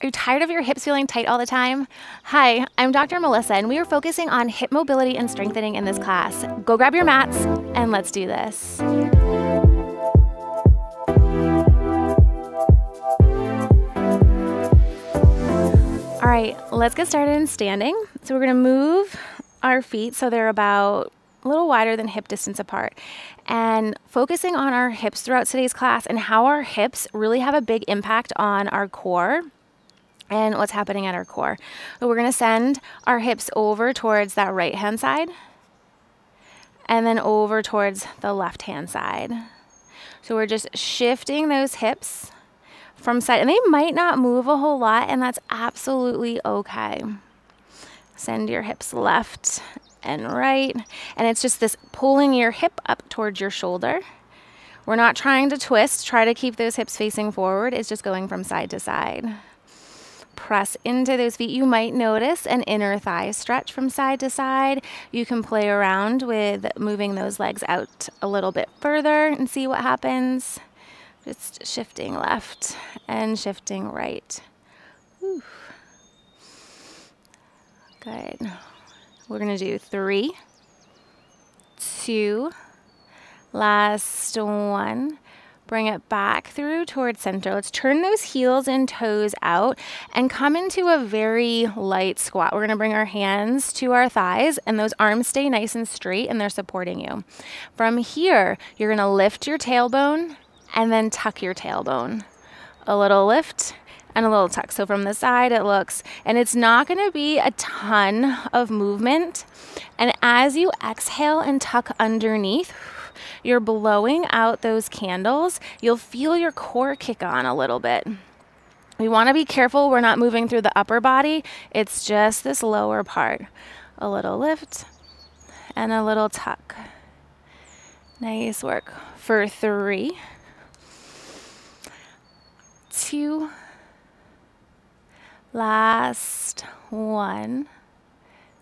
Are you tired of your hips feeling tight all the time? Hi, I'm Dr. Melissa, and we are focusing on hip mobility and strengthening in this class. Go grab your mats, and let's do this. All right, let's get started in standing. So we're gonna move our feet so they're about a little wider than hip distance apart, and focusing on our hips throughout today's class and how our hips really have a big impact on our core and what's happening at our core. So we're gonna send our hips over towards that right hand side and then over towards the left hand side. So we're just shifting those hips from side, and they might not move a whole lot, and that's absolutely okay. Send your hips left and right, and it's just this pulling your hip up towards your shoulder. We're not trying to twist, try to keep those hips facing forward. It's just going from side to side. Press into those feet. You might notice an inner thigh stretch from side to side. You can play around with moving those legs out a little bit further and see what happens. Just shifting left and shifting right. Whew. Good. We're gonna do 3, 2, last one. Bring it back through towards center. Let's turn those heels and toes out and come into a very light squat. We're gonna bring our hands to our thighs, and those arms stay nice and straight and they're supporting you. From here, you're gonna lift your tailbone and then tuck your tailbone. A little lift and a little tuck. So from the side it looks, and it's not gonna be a ton of movement. And as you exhale and tuck underneath, you're blowing out those candles. You'll feel your core kick on a little bit. We wanna be careful we're not moving through the upper body. It's just this lower part. A little lift and a little tuck. Nice work. For 3, 2, last one.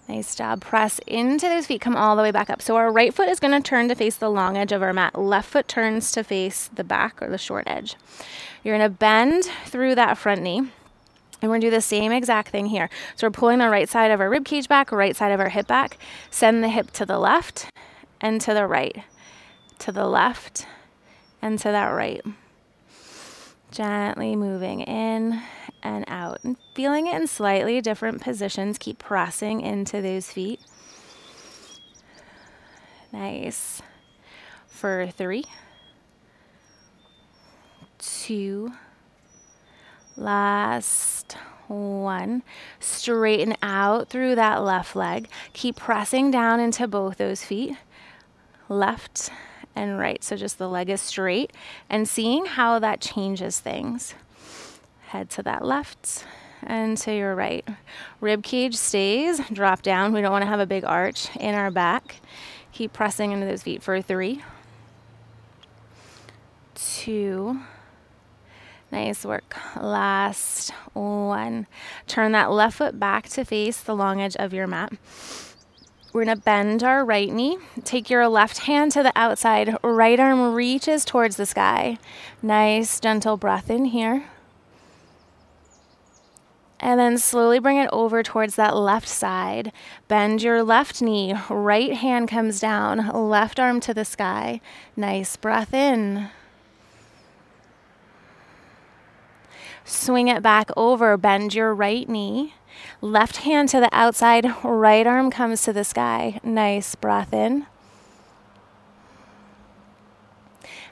Nice job. Press into those feet, come all the way back up. So our right foot is gonna turn to face the long edge of our mat. Left foot turns to face the back or the short edge. You're gonna bend through that front knee, and we're gonna do the same exact thing here. So we're pulling the right side of our rib cage back, right side of our hip back. Send the hip to the left and to the right, to the left and to that right. Gently moving in and out and feeling it in slightly different positions. Keep pressing into those feet. Nice. For 3, 2, last one. Straighten out through that left leg. Keep pressing down into both those feet. Left and right. So just the leg is straight, and seeing how that changes things. Head to that left and to your right. Rib cage stays, drop down. We don't want to have a big arch in our back. Keep pressing into those feet for 3, 2, nice work. Last one. Turn that left foot back to face the long edge of your mat. We're gonna bend our right knee. Take your left hand to the outside. Right arm reaches towards the sky. Nice, gentle breath in here. And then slowly bring it over towards that left side. Bend your left knee. Right hand comes down. Left arm to the sky. Nice breath in. Swing it back over. Bend your right knee. Left hand to the outside, right arm comes to the sky. Nice breath in.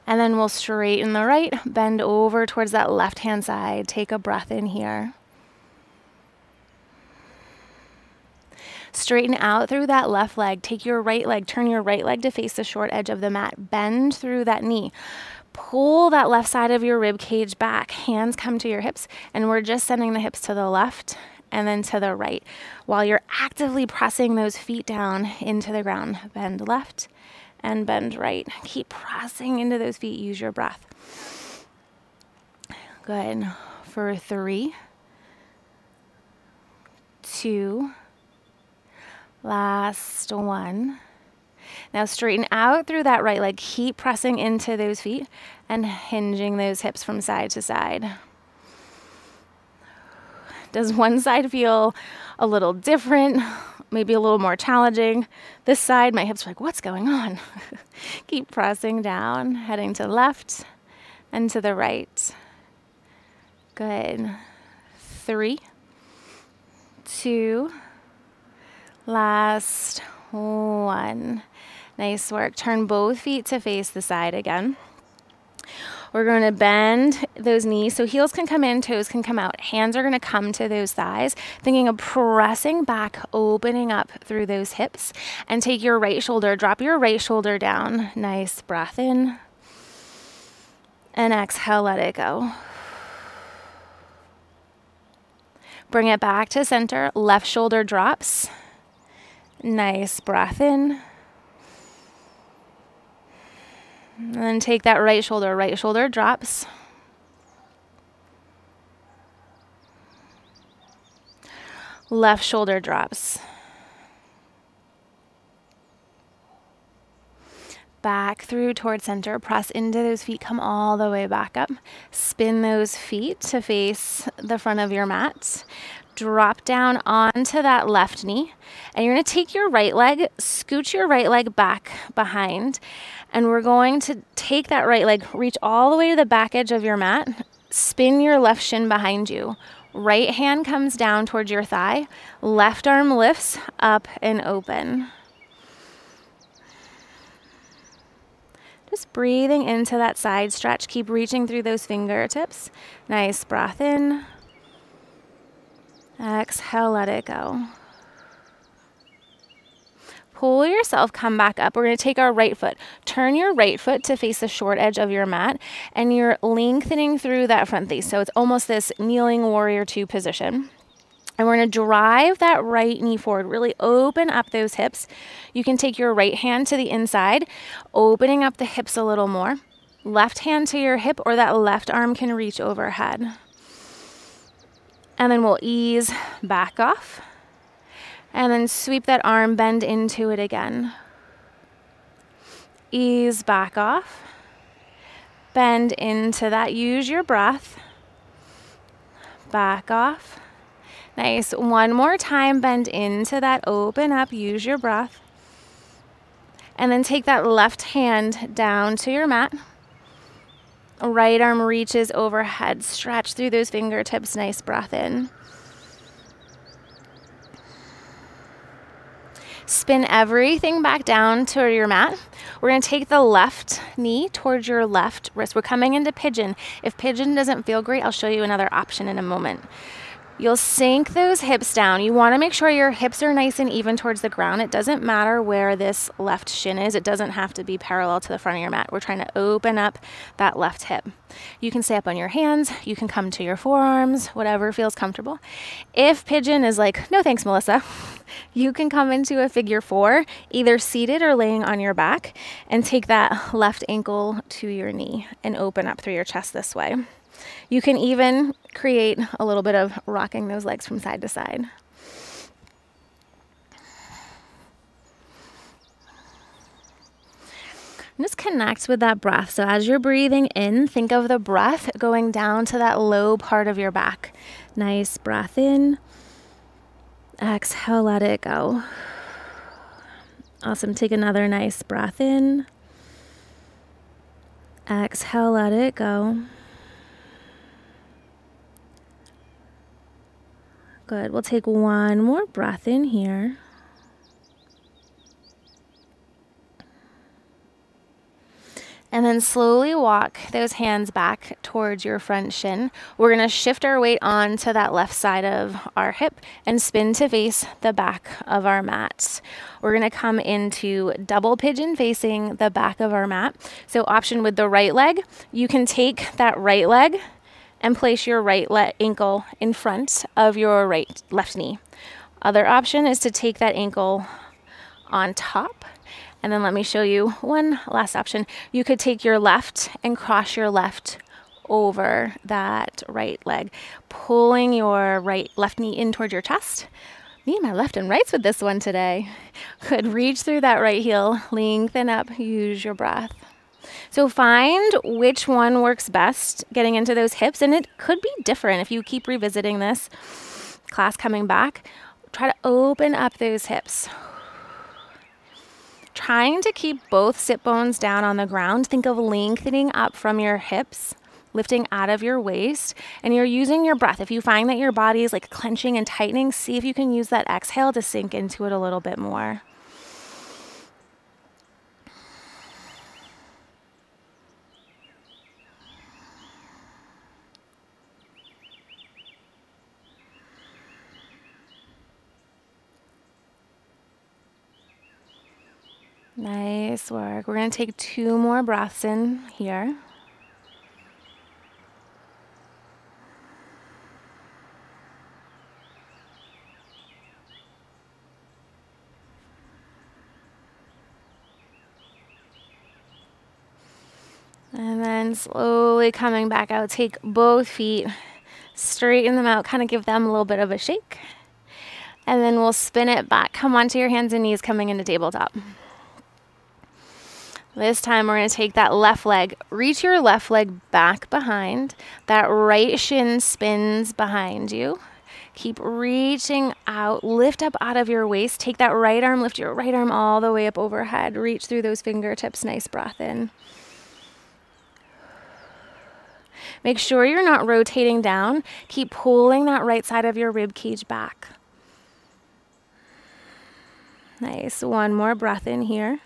And then we'll straighten the right, bend over towards that left hand side. Take a breath in here. Straighten out through that left leg. Take your right leg, turn your right leg to face the short edge of the mat. Bend through that knee. Pull that left side of your rib cage back. Hands come to your hips, and we're just sending the hips to the left and then to the right while you're actively pressing those feet down into the ground. Bend left and bend right. Keep pressing into those feet. Use your breath. Good. For 3, 2, last one. Now straighten out through that right leg. Keep pressing into those feet and hinging those hips from side to side. Does one side feel a little different? Maybe a little more challenging? This side, my hips are like, what's going on? Keep pressing down, heading to the left and to the right. Good. 3, 2, last 1. Nice work. Turn both feet to face the side again. We're going to bend those knees so heels can come in, toes can come out. Hands are going to come to those thighs, thinking of pressing back, opening up through those hips. And take your right shoulder, drop your right shoulder down. Nice breath in. And exhale, let it go. Bring it back to center. Left shoulder drops. Nice breath in. And then take that right shoulder drops. Left shoulder drops. Back through towards center, press into those feet, come all the way back up. Spin those feet to face the front of your mat. Drop down onto that left knee, and you're going to take your right leg, scooch your right leg back behind, and we're going to take that right leg, reach all the way to the back edge of your mat, spin your left shin behind you. Right hand comes down towards your thigh, left arm lifts up and open. Just breathing into that side stretch, keep reaching through those fingertips. Nice breath in. Exhale, let it go. Pull yourself, come back up. We're going to take our right foot. Turn your right foot to face the short edge of your mat, and you're lengthening through that front knee. So it's almost this kneeling warrior 2 position. And we're going to drive that right knee forward, really open up those hips. You can take your right hand to the inside, opening up the hips a little more. Left hand to your hip, or that left arm can reach overhead. And then we'll ease back off. And then sweep that arm, bend into it again. Ease back off. Bend into that. Use your breath. Back off. Nice. One more time, bend into that. Open up. Use your breath. And then take that left hand down to your mat. Right arm reaches overhead. Stretch through those fingertips. Nice breath in. Spin everything back down to your mat. We're going to take the left knee towards your left wrist. We're coming into pigeon. If pigeon doesn't feel great, I'll show you another option in a moment. You'll sink those hips down. You want to make sure your hips are nice and even towards the ground. It doesn't matter where this left shin is. It doesn't have to be parallel to the front of your mat. We're trying to open up that left hip. You can stay up on your hands. You can come to your forearms, whatever feels comfortable. If pigeon is like, no thanks, Melissa, you can come into a figure 4, either seated or laying on your back, and take that left ankle to your knee and open up through your chest this way. You can even create a little bit of rocking those legs from side to side. And just connect with that breath. So as you're breathing in, think of the breath going down to that low part of your back. Nice breath in. Exhale, let it go. Awesome. Take another nice breath in. Exhale, let it go. Good. We'll take one more breath in here. And then slowly walk those hands back towards your front shin. We're going to shift our weight onto that left side of our hip and spin to face the back of our mat. We're going to come into double pigeon facing the back of our mat. So option with the right leg, you can take that right leg and place your right ankle in front of your left knee. Other option is to take that ankle on top. And then let me show you one last option. You could take your left and cross your left over that right leg, pulling your left knee in towards your chest. Me and my left and rights with this one today. Good. Reach through that right heel, lengthen up, use your breath. So find which one works best getting into those hips, and it could be different if you keep revisiting this. Class coming back. Try to open up those hips. Trying to keep both sit bones down on the ground. Think of lengthening up from your hips, lifting out of your waist, and you're using your breath. If you find that your body is like clenching and tightening, see if you can use that exhale to sink into it a little bit more. Nice work. We're going to take 2 more breaths in here. And then slowly coming back out, take both feet, straighten them out, kind of give them a little bit of a shake. And then we'll spin it back. Come onto your hands and knees coming into tabletop. This time we're going to take that left leg, reach your left leg back behind. That right shin spins behind you. Keep reaching out, lift up out of your waist. Take that right arm, lift your right arm all the way up overhead. Reach through those fingertips, nice breath in. Make sure you're not rotating down. Keep pulling that right side of your rib cage back. Nice, 1 more breath in here.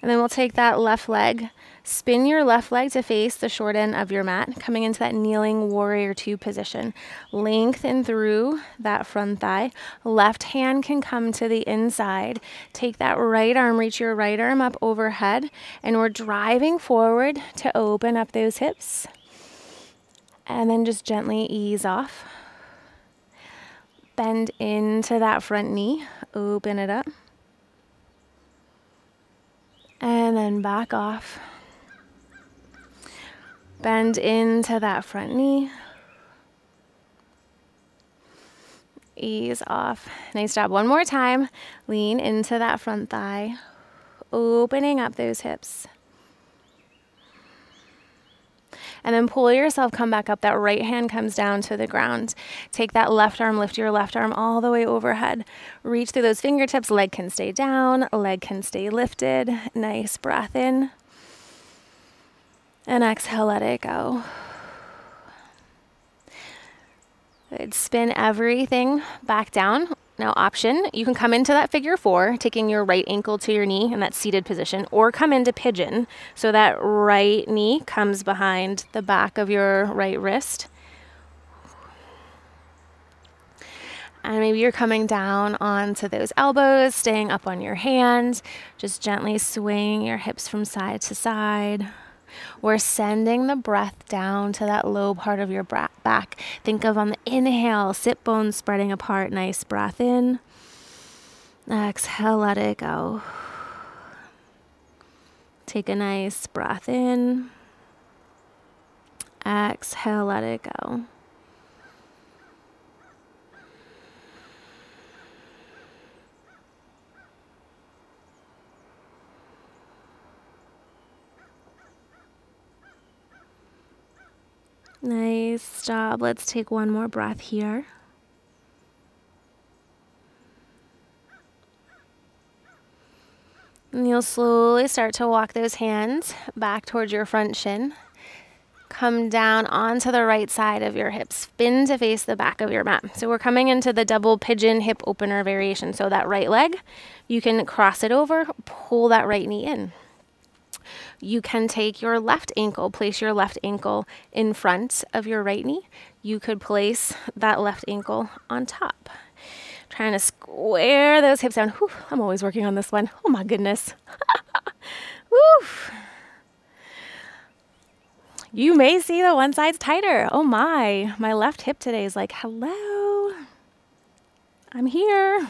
And then we'll take that left leg, spin your left leg to face the short end of your mat, coming into that kneeling warrior 2 position. Lengthen through that front thigh. Left hand can come to the inside. Take that right arm, reach your right arm up overhead, and we're driving forward to open up those hips. And then just gently ease off. Bend into that front knee, open it up. And then back off. Bend into that front knee. Ease off. Nice job. 1 more time. Lean into that front thigh. Opening up those hips. And then pull yourself, come back up. That right hand comes down to the ground. Take that left arm, lift your left arm all the way overhead. Reach through those fingertips. Leg can stay down, leg can stay lifted. Nice breath in. And exhale, let it go. Good. Spin everything back down. Now option, you can come into that figure 4, taking your right ankle to your knee in that seated position, or come into pigeon. So that right knee comes behind the back of your right wrist. And maybe you're coming down onto those elbows, staying up on your hands, just gently swaying your hips from side to side. We're sending the breath down to that low part of your back. Think of on the inhale, sit bones spreading apart. Nice breath in. Exhale, let it go. Take a nice breath in. Exhale, let it go. Nice job. Let's take 1 more breath here. And you'll slowly start to walk those hands back towards your front shin. Come down onto the right side of your hips. Spin to face the back of your mat. So we're coming into the double pigeon hip opener variation. So that right leg, you can cross it over, pull that right knee in. You can take your left ankle, place your left ankle in front of your right knee. You could place that left ankle on top. Trying to square those hips down. Whew, I'm always working on this one. Oh my goodness. Woo. You may see that one side's tighter. Oh my left hip today is like, hello, I'm here.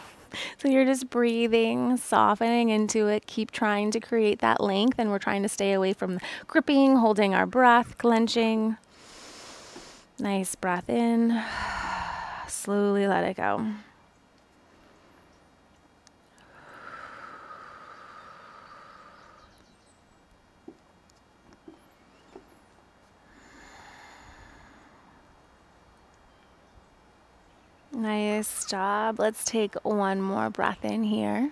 So you're just breathing, softening into it. Keep trying to create that length, and we're trying to stay away from gripping, holding our breath, clenching. Nice breath in. Slowly let it go. Nice job. Let's take one more breath in here.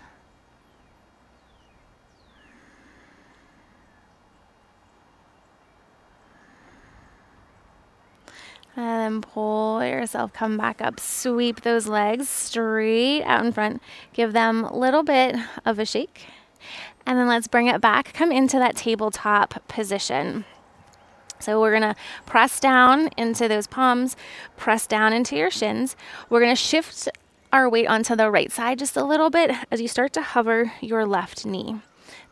And then pull yourself, come back up, sweep those legs straight out in front. Give them a little bit of a shake. And then let's bring it back, come into that tabletop position. So we're gonna press down into those palms, press down into your shins. We're gonna shift our weight onto the right side just a little bit as you start to hover your left knee.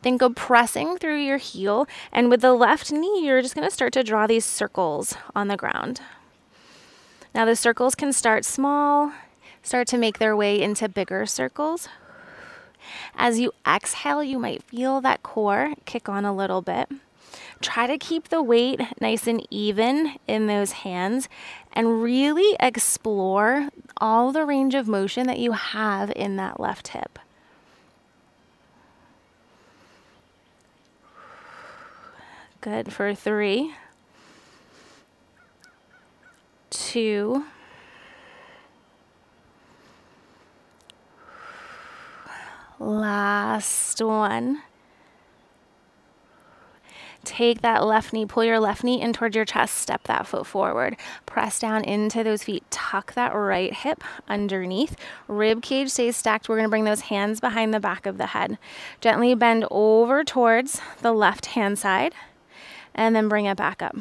Then go pressing through your heel, and with the left knee, you're just gonna start to draw these circles on the ground. Now the circles can start small, start to make their way into bigger circles. As you exhale, you might feel that core kick on a little bit. Try to keep the weight nice and even in those hands and really explore all the range of motion that you have in that left hip. Good for 3, 2, last one. Take that left knee, pull your left knee in towards your chest, step that foot forward. Press down into those feet, tuck that right hip underneath. Rib cage stays stacked. We're gonna bring those hands behind the back of the head. Gently bend over towards the left hand side and then bring it back up.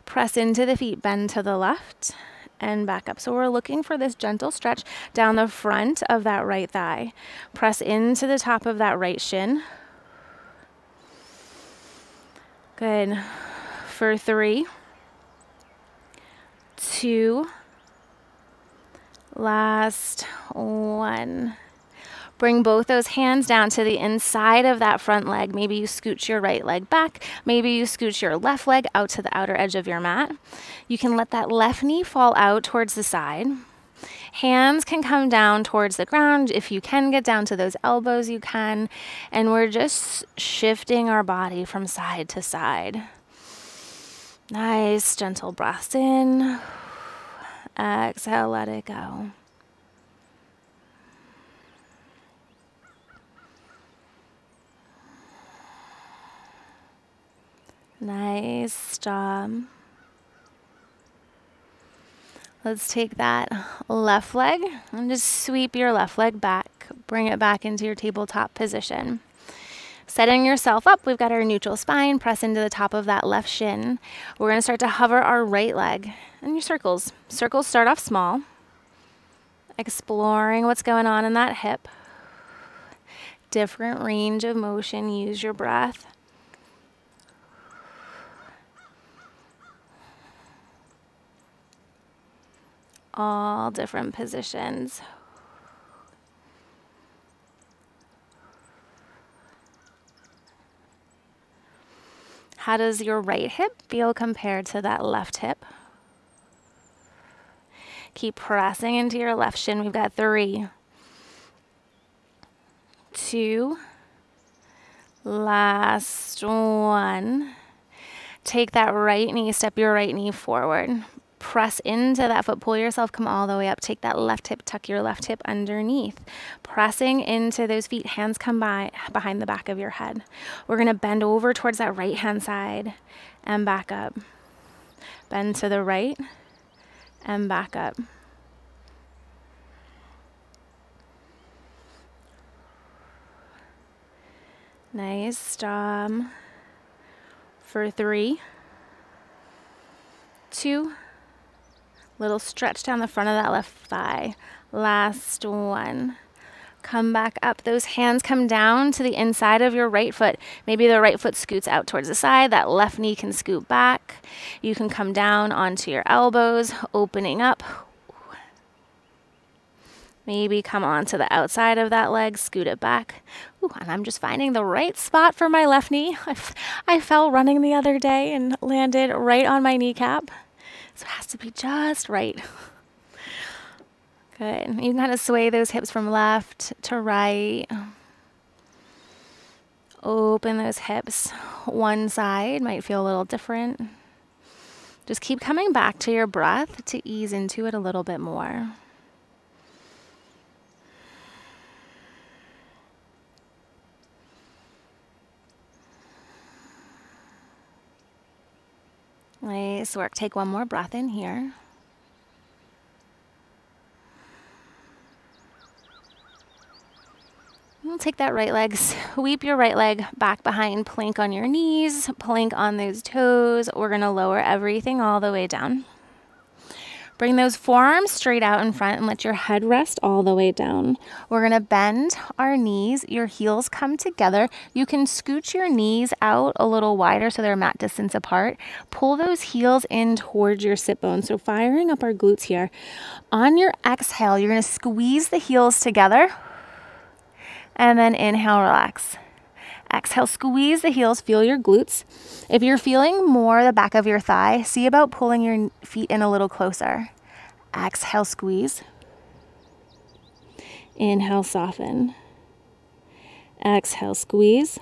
Press into the feet, bend to the left and back up. So we're looking for this gentle stretch down the front of that right thigh. Press into the top of that right shin. Good. For 3, 2, last one. Bring both those hands down to the inside of that front leg. Maybe you scooch your right leg back. Maybe you scooch your left leg out to the outer edge of your mat. You can let that left knee fall out towards the side. Hands can come down towards the ground. If you can get down to those elbows, you can. And we're just shifting our body from side to side. Nice, gentle breaths in. Exhale, let it go. Nice job. Let's take that left leg and just sweep your left leg back. Bring it back into your tabletop position. Setting yourself up, we've got our neutral spine. Press into the top of that left shin. We're going to start to hover our right leg and your circles. Circles start off small, exploring what's going on in that hip. Different range of motion. Use your breath. All different positions. How does your right hip feel compared to that left hip? Keep pressing into your left shin. We've got 3, 2, last one. Take that right knee, step your right knee forward. Press into that foot, pull yourself, come all the way up. Take that left hip, tuck your left hip underneath. Pressing into those feet, hands come by behind the back of your head. We're gonna bend over towards that right hand side and back up. Bend to the right and back up. Nice job. For 3, 2, little stretch down the front of that left thigh. Last one. Come back up. Those hands come down to the inside of your right foot. Maybe the right foot scoots out towards the side. That left knee can scoot back. You can come down onto your elbows, opening up. Maybe come onto the outside of that leg, scoot it back. Ooh, and I'm just finding the right spot for my left knee. I fell running the other day and landed right on my kneecap. So it has to be just right. Good. You can kind of sway those hips from left to right. Open those hips. One side might feel a little different. Just keep coming back to your breath to ease into it a little bit more. Nice work. Take one more breath in here. We'll take that right leg, sweep your right leg back behind, plank on your knees, plank on those toes. We're going to lower everything all the way down. Bring those forearms straight out in front and let your head rest all the way down. We're going to bend our knees. Your heels come together. You can scooch your knees out a little wider so they're mat distance apart. Pull those heels in towards your sit bones. So firing up our glutes here. On your exhale, you're going to squeeze the heels together. And then inhale, relax. Exhale, squeeze the heels, feel your glutes. If you're feeling more the back of your thigh, see about pulling your feet in a little closer. Exhale, squeeze. Inhale, soften. Exhale, squeeze.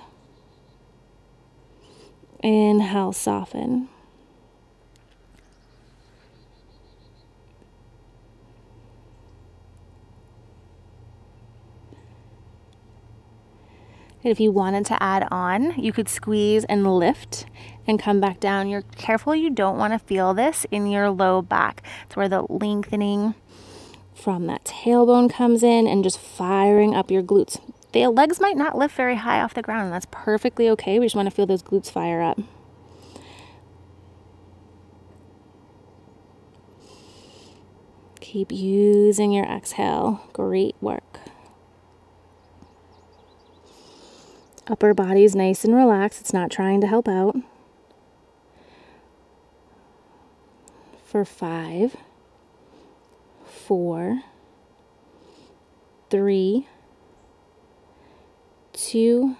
Inhale, soften. If you wanted to add on, you could squeeze and lift and come back down. You're careful you don't want to feel this in your low back. It's where the lengthening from that tailbone comes in and just firing up your glutes. The legs might not lift very high off the ground, and that's perfectly okay. We just want to feel those glutes fire up. Keep using your exhale. Great work. Upper body's nice and relaxed. It's not trying to help out. For 5, 4, 3, 2,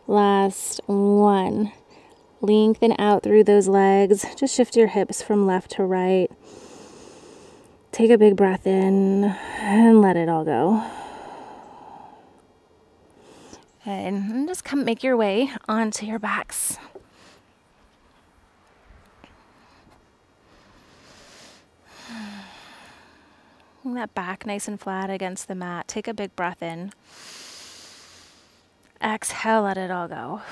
last 1. Lengthen out through those legs. Just shift your hips from left to right. Take a big breath in and let it all go. And just come make your way onto your backs. Bring that back nice and flat against the mat. Take a big breath in. Exhale, let it all go.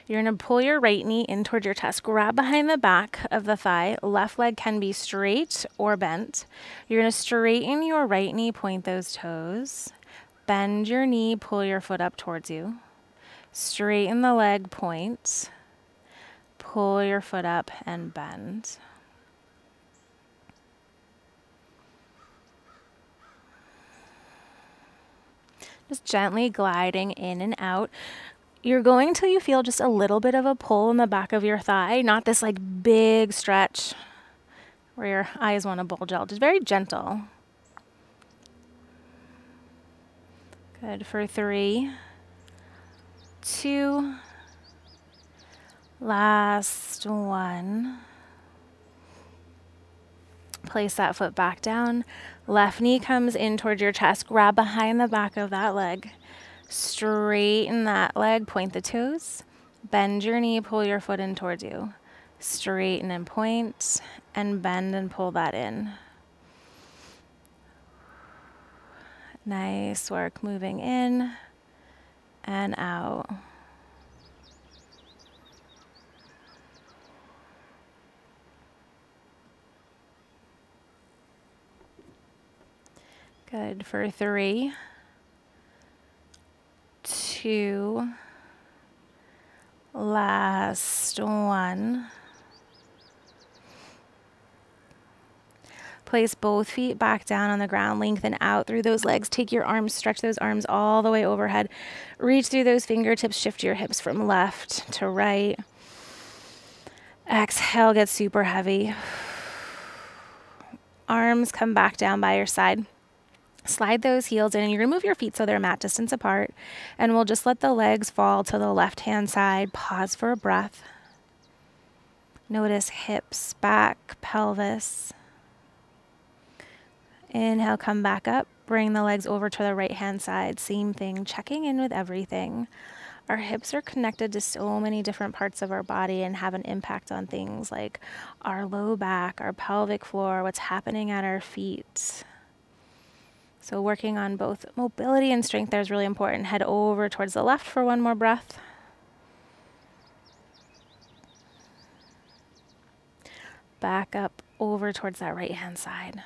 You're going to pull your right knee in toward your chest. Grab behind the back of the thigh. Left leg can be straight or bent. You're going to straighten your right knee, point those toes. Bend your knee, pull your foot up towards you. Straighten the leg, point. Pull your foot up and bend. Just gently gliding in and out. You're going till you feel just a little bit of a pull in the back of your thigh, not this like big stretch where your eyes want to bulge out. Just very gentle. Good for 3, 2, last 1. Place that foot back down. Left knee comes in towards your chest. Grab behind the back of that leg. Straighten that leg, point the toes. Bend your knee, pull your foot in towards you. Straighten and point, and bend and pull that in. Nice work moving in and out. Good for 3, 2, last 1. Place both feet back down on the ground, lengthen out through those legs. Take your arms, stretch those arms all the way overhead. Reach through those fingertips, shift your hips from left to right. Exhale, get super heavy. Arms come back down by your side. Slide those heels in, and you're going to move your feet so they're mat distance apart. And we'll just let the legs fall to the left-hand side. Pause for a breath. Notice hips, back, pelvis. Inhale, come back up. Bring the legs over to the right-hand side. Same thing, checking in with everything. Our hips are connected to so many different parts of our body and have an impact on things like our low back, our pelvic floor, what's happening at our feet. So working on both mobility and strength there is really important. Head over towards the left for one more breath. back up over towards that right hand side.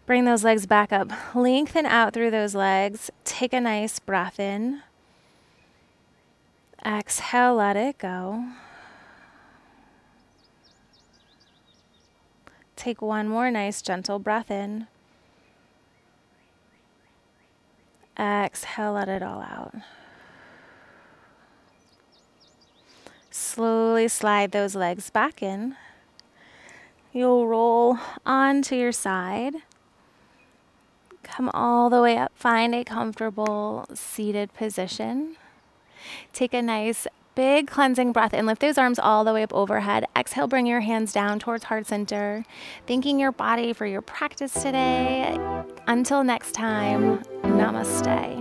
Bring those legs back up. Lengthen out through those legs. Take a nice breath in. Exhale, let it go. Take one more nice gentle breath in. Exhale, let it all out. Slowly slide those legs back in. You'll roll onto your side. Come all the way up. Find a comfortable seated position. Take a nice big cleansing breath and lift those arms all the way up overhead. Exhale, bring your hands down towards heart center. Thanking your body for your practice today. Until next time, namaste.